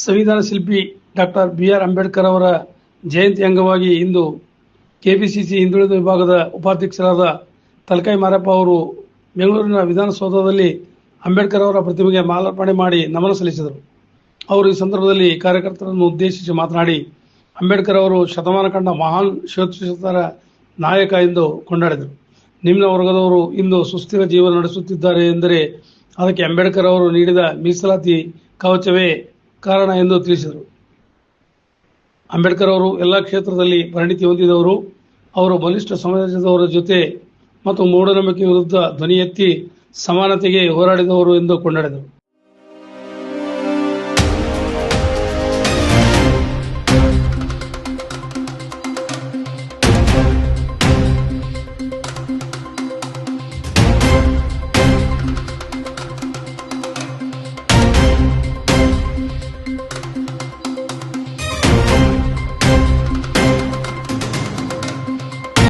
ಸಂವಿಧಾನ ಶಿಲ್ಪಿ doctor B R. Ambedkar ಅವರ ಜಯಂತಿ ಅಂಗವಾಗಿ ಇಂದು ಕೆಪಿಸಿಸಿ ಹಿಂದುಳಿದ ವಿಭಾಗದ ಉಪಾಧ್ಯಕ್ಷರಾದ ತಲಕಾಯಿ ಮಾರಪ್ಪ ಅವರು ಬೆಂಗಳೂರಿನ ವಿಧಾನಸೌಧದಲ್ಲಿ ಅಂಬೇಡ್ಕರ್ ಅವರ ಪ್ರತಿಮೆಗೆ ಮಾಲಾರ್ಪಣೆ ಮಾಡಿ ನಮನ ಸಲ್ಲಿಸಿದರು. ಅವರು ಈ ಸಂದರ್ಭದಲ್ಲಿ ಕಾರ್ಯಕರ್ತರನ್ನು ಉದ್ದೇಶಿಸಿ ಮಾತನಾಡಿ, ಅಂಬೇಡ್ಕರ್ ಅವರು ಶತಮಾನ ಕಂಡ ಮಹಾನ್ ಶಿವೋತ್ಸವರ ನಾಯಕ ಎಂದು ಕೊಂಡಾಡಿದರು. ನಿಮ್ನ ವರ್ಗದವರು ಇಂದು ಸುಸ್ಥಿರ ಜೀವನ ನಡೆಸುತ್ತಿದ್ದಾರೆ ಎಂದರೆ ಅದಕ್ಕೆ ಅಂಬೇಡ್ಕರ್ ಅವರು ನೀಡಿದ ಮೀಸಲಾತಿ ಕವಚವೇ ಕಾರಣ ಎಂದು ತಿಳಿಸಿದರು. ಅಂಬೇಡ್ಕರ್ ಅವರು ಎಲ್ಲ ಕ್ಷೇತ್ರದಲ್ಲಿ ಪರಿಣಿತಿ ಹೊಂದಿದವರು. ಅವರು ಬಲಿಷ್ಠ ಸಮಾಜದವರ ಜೊತೆ ಮತ್ತು ಮೂಢನಂಬಿಕೆ ವಿರುದ್ಧ ಧ್ವನಿ ಎತ್ತಿ ಸಮಾನತೆಗೆ ಹೋರಾಡಿದವರು ಎಂದು ಕೊಂಡಾಡಿದರು.